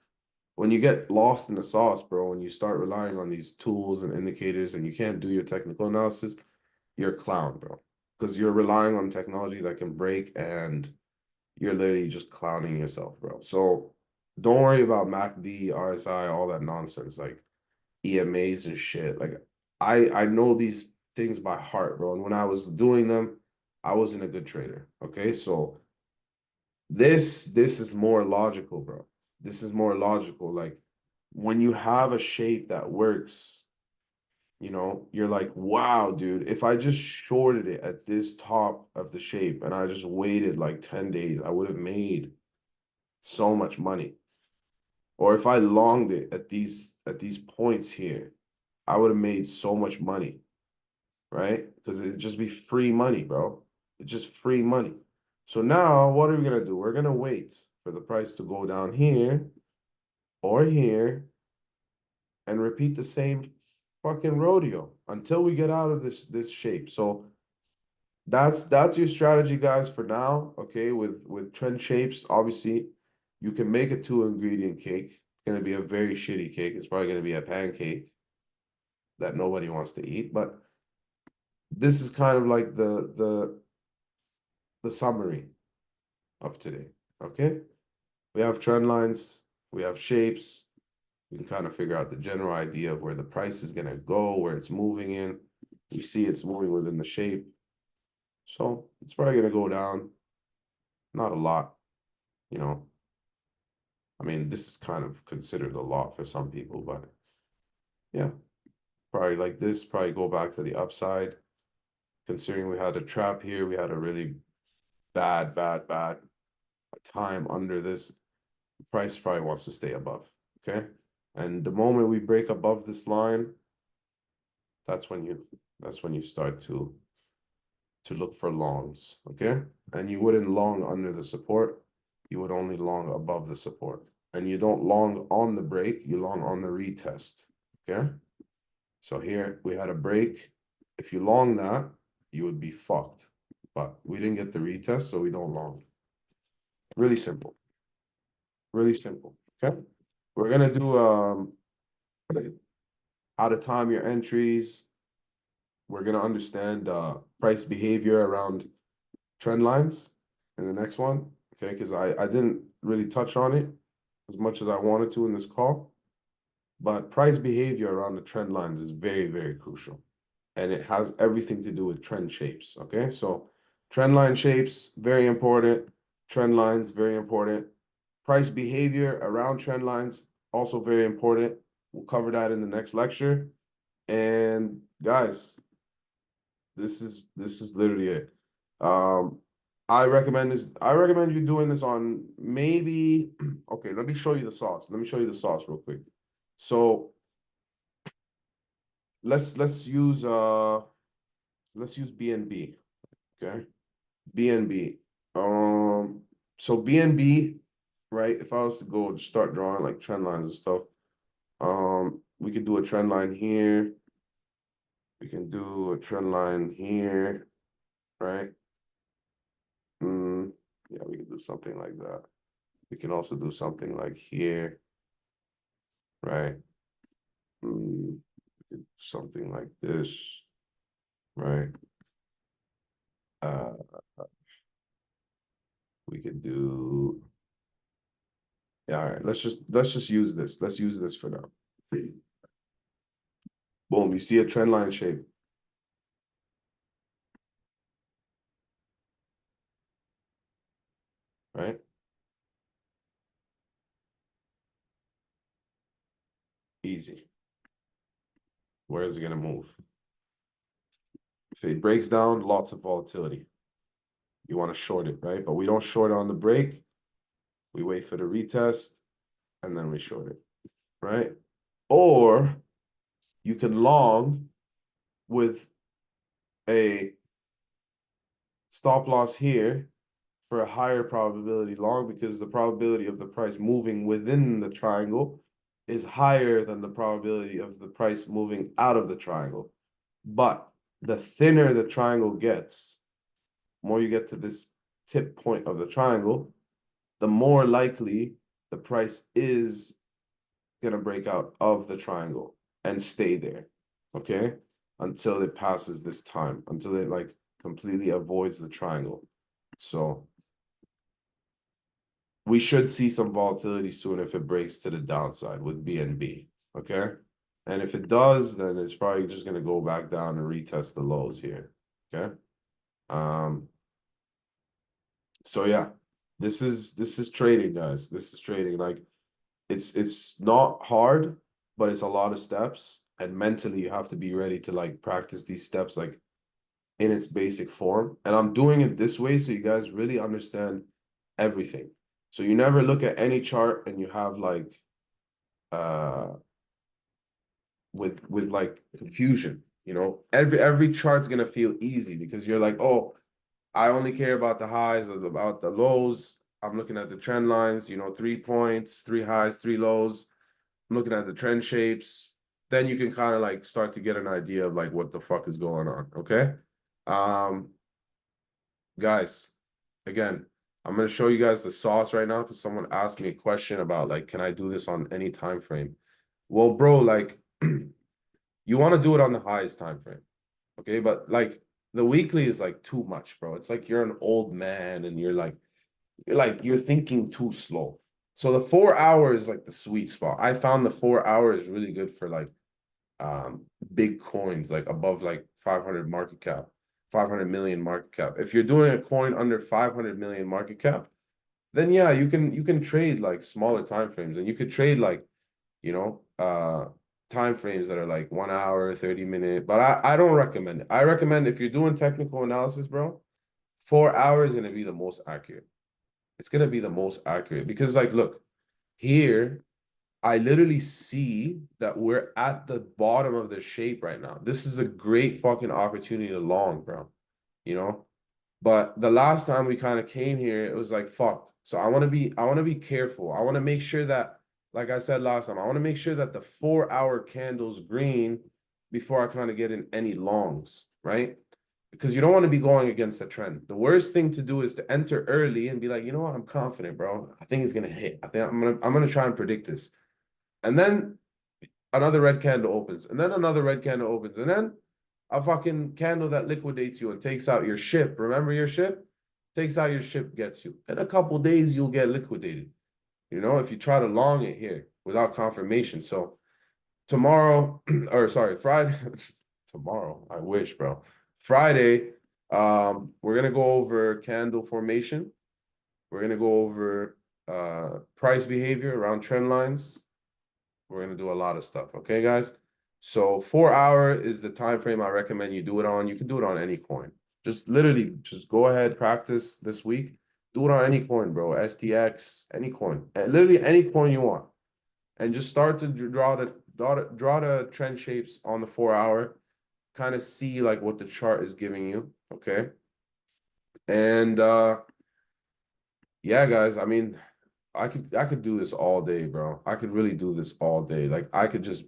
when you get lost in the sauce, bro, when you start relying on these tools and indicators and you can't do your technical analysis, you're a clown, bro. Because you're relying on technology that can break and you're literally just clowning yourself, bro. So don't worry about MACD, RSI, all that nonsense, like EMAs and shit. Like I know these things by heart, bro. And when I was doing them, I wasn't a good trader. Okay, so this is more logical, bro. This is more logical. Like when you have a shape that works, you're like, wow, dude, if I just shorted it at this top of the shape and I just waited like 10 days, I would have made so much money. Or if I longed it at these points here, I would have made so much money, right? Because it'd just be free money, bro. It's just free money. So now what are we gonna do? We're gonna wait for the price to go down here or here and repeat the same fucking rodeo until we get out of this shape. So that's your strategy, guys, for now. Okay, with trend shapes, obviously, you can make a 2-ingredient cake. It's gonna be a very shitty cake. It's probably gonna be a pancake that nobody wants to eat. But this is kind of like the summary of today. Okay, we have trend lines, we have shapes. We can kind of figure out the general idea of where the price is gonna go, where it's moving in. We see it's moving within the shape. So it's probably gonna go down. Not a lot, you know. I mean, this is kind of considered a lot for some people, but yeah, probably like this, probably go back to the upside. Considering we had a trap here, we had a really bad time under this. The price probably wants to stay above, okay? And the moment we break above this line, that's when you start to look for longs, okay? And you wouldn't long under the support, you would only long above the support. And you don't long on the break, you long on the retest, okay? So here we had a break. If you long that, you would be fucked. But we didn't get the retest, so we don't long. Really simple. Really simple, okay? We're gonna do how to time your entries. We're gonna understand price behavior around trend lines in the next one, okay? Because I didn't really touch on it as much as I wanted to in this call, but price behavior around the trend lines is very crucial, and it has everything to do with trend shapes, okay? So trend line shapes, very important. Trend lines, very important. Price behavior around trend lines, also very important. We'll cover that in the next lecture. And guys, this is literally it. I recommend you doing this on maybe okay, let me show you the sauce. Let me show you the sauce real quick. So let's use BNB. Okay. BNB. So BNB, right? If I was to go start drawing like trend lines and stuff, we could do a trend line here. We can do a trend line here, right? Yeah, we can do something like that. We can also do something like here, right? Something like this, right? Uh, we could do, yeah, all right, let's just use this. Let's use this for now. Boom, you see a trend line shape. Right? Easy. Where is it gonna move? If it breaks down, lots of volatility. You want to short it, right? But we don't short it on the break. We wait for the retest and then we short it, right? Or you can long with a stop loss here for a higher probability long because the probability of the price moving within the triangle is higher than the probability of the price moving out of the triangle. But the thinner the triangle gets, more you get to this tip point of the triangle, the more likely the price is going to break out of the triangle and stay there, okay? Until it passes this time, until it like completely avoids the triangle. So we should see some volatility soon if it breaks to the downside with BNB, okay? And if it does, then it's probably just going to go back down and retest the lows here, okay? So yeah, this is trading, guys. This is trading. Like it's not hard, but it's a lot of steps. And mentally you have to be ready to like practice these steps like in its basic form. And I'm doing it this way so you guys really understand everything. So you never look at any chart and you have like uh with like confusion. You know, every chart's gonna feel easy because you're like, oh, I only care about the highs, about the lows. I'm looking at the trend lines, you know, 3 points, 3 highs, 3 lows. I'm looking at the trend shapes. Then you can kind of like start to get an idea of like what the fuck is going on. Okay. Um, guys, again, I'm gonna show you guys the sauce right now because someone asked me a question about like, can I do this on any time frame? Well, bro, like you want to do it on the highest time frame. Okay, but like the weekly is like too much, bro. It's like you're an old man and you're thinking too slow. So the 4 hour is like the sweet spot. I found the 4 hour is really good for like big coins, like above like 500 market cap, 500 million market cap. If you're doing a coin under 500 million market cap, then yeah, you can trade like smaller time frames and you could trade like, you know, time frames that are like 1 hour, 30 minute, but I don't recommend it. I recommend if you're doing technical analysis, bro, 4 hours is gonna be the most accurate. It's gonna be the most accurate because like look, here I literally see that we're at the bottom of the shape right now. This is a great fucking opportunity to long, bro. You know? But the last time we kind of came here, it was like fucked. So I want to be careful. I want to make sure that, like I said last time, I want to make sure that the 4 hour candle's green before I kind of get in any longs, right? Because you don't want to be going against the trend. The worst thing to do is to enter early and be like, you know what, I'm confident, bro. I think it's gonna hit. I think I'm gonna try and predict this. And then another red candle opens, and then another red candle opens, and then a fucking candle that liquidates you and takes out your ship. Remember your ship? Takes out your ship, gets you. In a couple days, you'll get liquidated. You know, if you try to long it here without confirmation. So tomorrow, or sorry, Friday, tomorrow, I wish, bro. Friday, we're gonna go over candle formation. We're gonna go over price behavior around trend lines. We're gonna do a lot of stuff, okay, guys? So 4 hour is the time frame I recommend you do it on. You can do it on any coin. Just literally, just go ahead, practice this week. Do it on any coin, bro. STX, any coin, literally any coin you want, and just start to draw the trend shapes on the 4 hour. Kind of see like what the chart is giving you, okay? And yeah, guys. I mean, I could do this all day, bro. I could really do this all day. Like I could just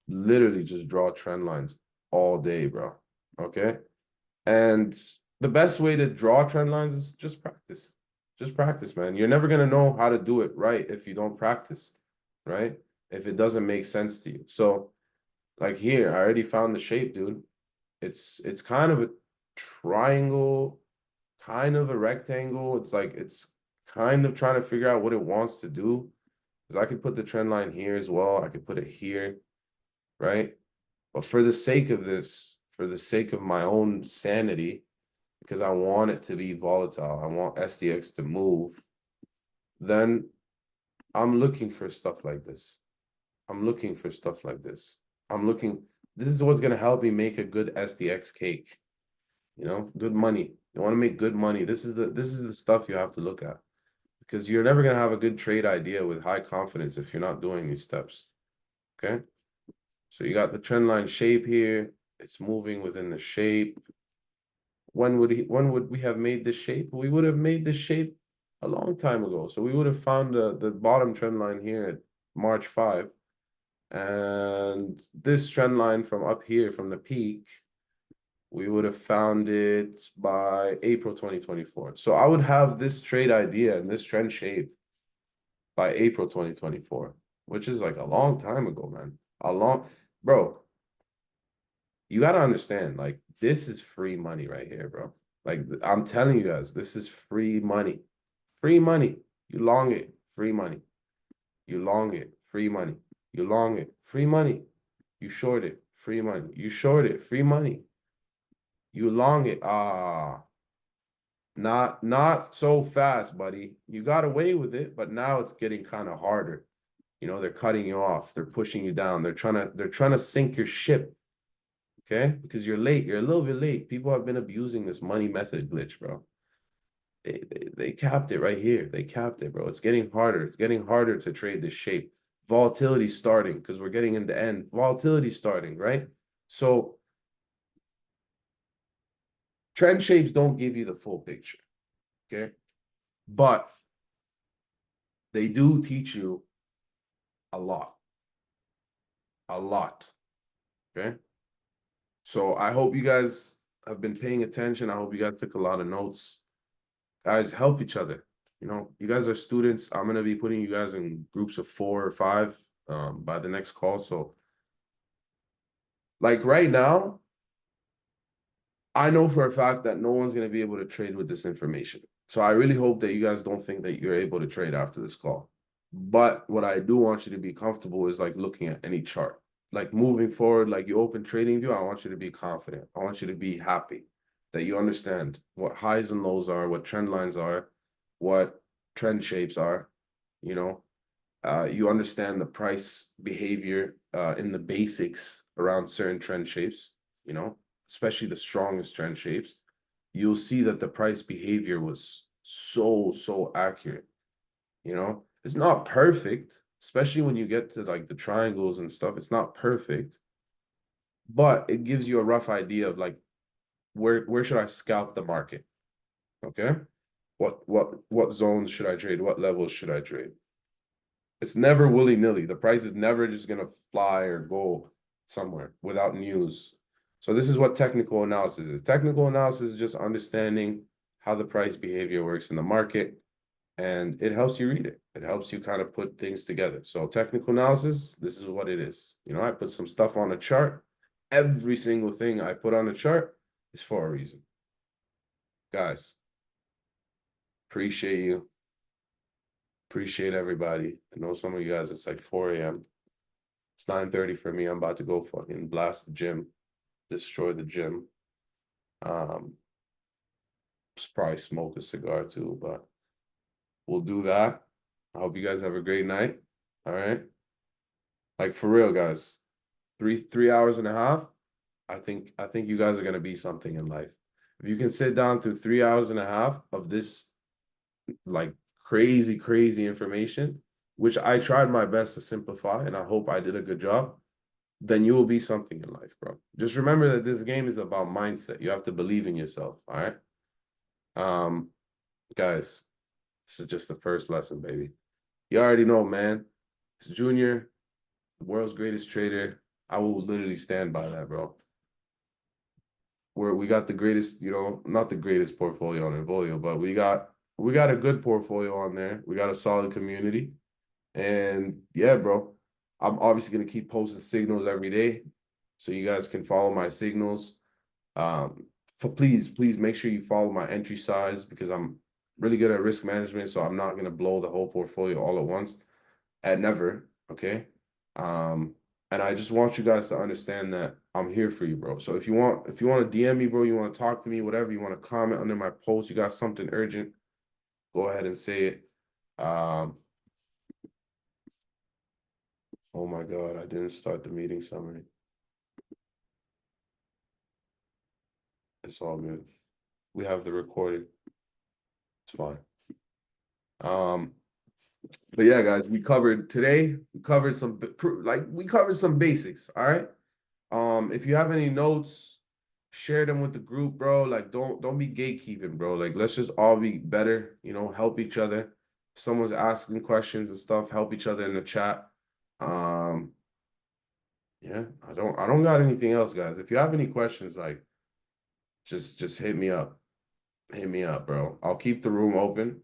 literally just draw trend lines all day, bro. Okay? And the best way to draw trend lines is just practice. Just practice, man. You're never gonna know how to do it right if you don't practice, right? If it doesn't make sense to you. So, like here, I already found the shape, dude. It's kind of a triangle, kind of a rectangle. It's like it's kind of trying to figure out what it wants to do. Because I could put the trend line here as well. I could put it here, right? But for the sake of this, for the sake of my own sanity, because I want it to be volatile, I want SDX to move, then I'm looking for stuff like this. I'm looking for stuff like this. This is what's going to help me make a good SDX cake. You know, good money. You want to make good money. This is the stuff you have to look at because you're never going to have a good trade idea with high confidence if you're not doing these steps. Okay? So you got the trend line shape here. It's moving within the shape. When would we have made this shape? We would have made this shape a long time ago. So we would have found the bottom trend line here at March 5. And this trend line from up here from the peak, we would have found it by April 2024. So I would have this trade idea and this trend shape by April 2024, which is like a long time ago, man. Bro, you got to understand, like, this is free money right here, bro. Like, I'm telling you guys, this is free money. Free money. You long it, free money. You long it, free money. You long it, free money. You short it, free money. You short it, free money. You long it. Not so fast, buddy. You got away with it, but now it's getting kind of harder. You know, they're cutting you off, they're pushing you down, they're trying to sink your ship. Okay, because you're late, you're a little bit late. People have been abusing this money method glitch, bro. They capped it right here. They capped it, bro. It's getting harder. It's getting harder to trade this shape. volatility starting, because we're getting in the end. Volatility starting, right? So trend shapes don't give you the full picture, okay? But they do teach you a lot. A lot, okay? So I hope you guys have been paying attention. I hope you guys took a lot of notes. Guys, help each other. You know, you guys are students. I'm gonna be putting you guys in groups of 4 or 5 by the next call. So like right now, I know for a fact that no one's gonna be able to trade with this information. So I really hope that you guys don't think that you're able to trade after this call. But what I do want you to be comfortable is like looking at any chart. Like moving forward, like you open TradingView, I want you to be confident. I want you to be happy that you understand what highs and lows are, what trend lines are, what trend shapes are, you know. You understand the price behavior in the basics around certain trend shapes, you know, especially the strongest trend shapes. You'll see that the price behavior was so accurate, you know. It's not perfect, especially when you get to like the triangles and stuff. It's not perfect, but it gives you a rough idea of like where should I scalp the market? Okay. What zones should I trade? What levels should I trade? It's never willy-nilly. The price is never just gonna fly or go somewhere without news. So this is what technical analysis is. Technical analysis is just understanding how the price behavior works in the market, and it helps you read it. It helps you kind of put things together. So technical analysis, this is what it is. You know, I put some stuff on a chart. Every single thing I put on a chart is for a reason. Guys, appreciate you. Appreciate everybody. I know some of you guys, it's like 4 a.m. It's 9:30 for me. I'm about to go fucking blast the gym, destroy the gym. Probably smoke a cigar too, but we'll do that. I hope you guys have a great night. All right. Like for real, guys. 3 hours and a half. I think you guys are gonna be something in life. If you can sit down through 3 hours and a half of this like crazy information, which I tried my best to simplify, and I hope I did a good job, then you will be something in life, bro. Just remember that this game is about mindset. You have to believe in yourself. All right. Guys, this is just the first lesson, baby. You already know, man. It's Junior, the world's greatest trader. I will literally stand by that, bro. We got the greatest, you know, not the greatest portfolio on Involio, but we got a good portfolio on there. We got a solid community. And yeah, bro, I'm obviously gonna keep posting signals every day. So you guys can follow my signals. Please make sure you follow my entry size because I'm really good at risk management. So I'm not gonna blow the whole portfolio all at once. At never, okay? And I just want you guys to understand that I'm here for you, bro. So if you want to DM me, bro, you want to talk to me, whatever, you want to comment under my post, you got something urgent, go ahead and say it. Oh my God, I didn't start the meeting summary. It's all good. We have the recording. It's fine. But yeah, guys, we covered some basics, all right? If you have any notes, share them with the group, bro. Like don't be gatekeeping, bro. Like let's just all be better, you know, help each other. If someone's asking questions and stuff, help each other in the chat. Yeah, I don't got anything else, guys. If you have any questions, like just hit me up. Hit me up, bro. I'll keep the room open.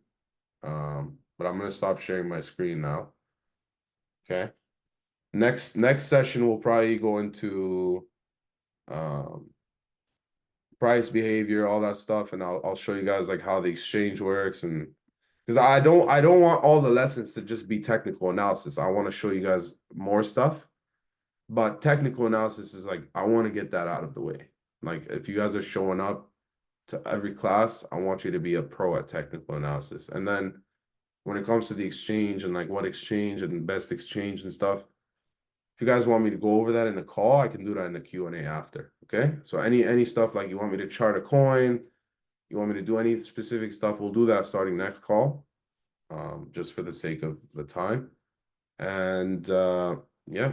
But I'm gonna stop sharing my screen now. Okay. Next session we'll probably go into price behavior, all that stuff, and I'll show you guys like how the exchange works, and because I don't want all the lessons to just be technical analysis. I want to show you guys more stuff, but technical analysis is like I want to get that out of the way. Like if you guys are showing up to every class, I want you to be a pro at technical analysis. And then when it comes to the exchange and like what exchange and best exchange and stuff, if you guys want me to go over that in the call, I can do that in the Q&A after. Okay. So any stuff like you want me to chart a coin, you want me to do any specific stuff, we'll do that starting next call. Just for the sake of the time. And yeah,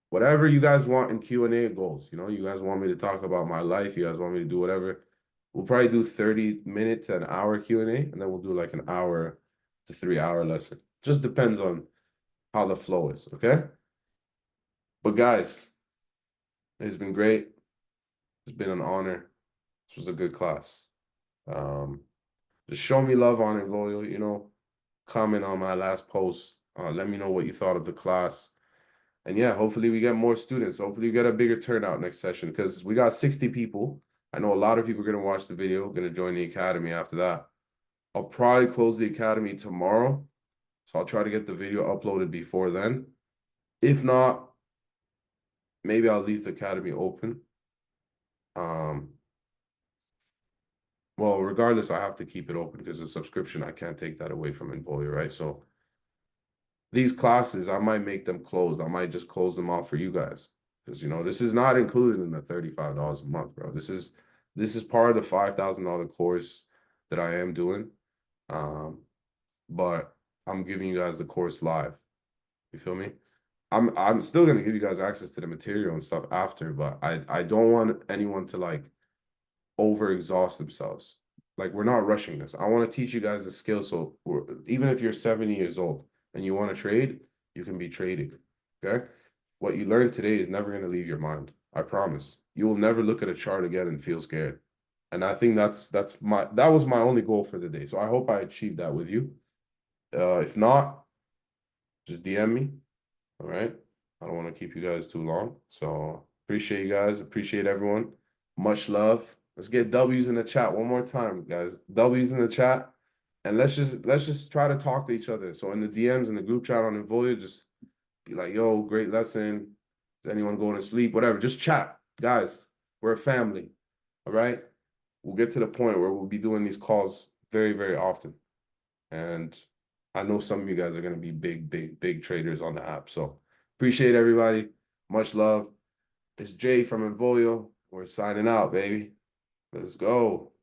whatever you guys want in Q&A goals. You know, you guys want me to talk about my life, you guys want me to do whatever. We'll probably do 30 minutes to an hour Q&A, and then we'll do like an hour to 3 hour lesson. Just depends on how the flow is, okay? But guys, it's been great. It's been an honor. This was a good class. Just show me love on Involio, you know, comment on my last post. Let me know what you thought of the class. And yeah, hopefully we get more students. Hopefully we get a bigger turnout next session because we got 60 people. I know a lot of people are going to watch the video, going to join the academy after that. I'll probably close the academy tomorrow. So I'll try to get the video uploaded before then. If not, maybe I'll leave the academy open. Well, regardless, I have to keep it open because the subscription, I can't take that away from Involio, right? So these classes, I might make them closed. I might just close them off for you guys. Because you know, this is not included in the $35 a month, bro. This is part of the $5,000 course that I am doing. But I'm giving you guys the course live. You feel me? I'm still gonna give you guys access to the material and stuff after, but I don't want anyone to like overexhaust themselves. Like, we're not rushing this. I want to teach you guys the skill. So even if you're 70 years old and you want to trade, you can be trading. Okay. What you learned today is never going to leave your mind. I promise. You will never look at a chart again and feel scared. And I think that was my only goal for the day. So I hope I achieved that with you. If not, just DM me. All right. I don't want to keep you guys too long. So appreciate you guys. Appreciate everyone. Much love. Let's get W's in the chat one more time, guys. W's in the chat. And let's just try to talk to each other. So in the DMs in the group chat on Involio, just be like, yo, great lesson. Is anyone going to sleep? Whatever. Just chat. Guys, we're a family. All right. We'll get to the point where we'll be doing these calls very, very often. And I know some of you guys are going to be big traders on the app. So appreciate everybody. Much love. It's Jay from Involio. We're signing out, baby. Let's go.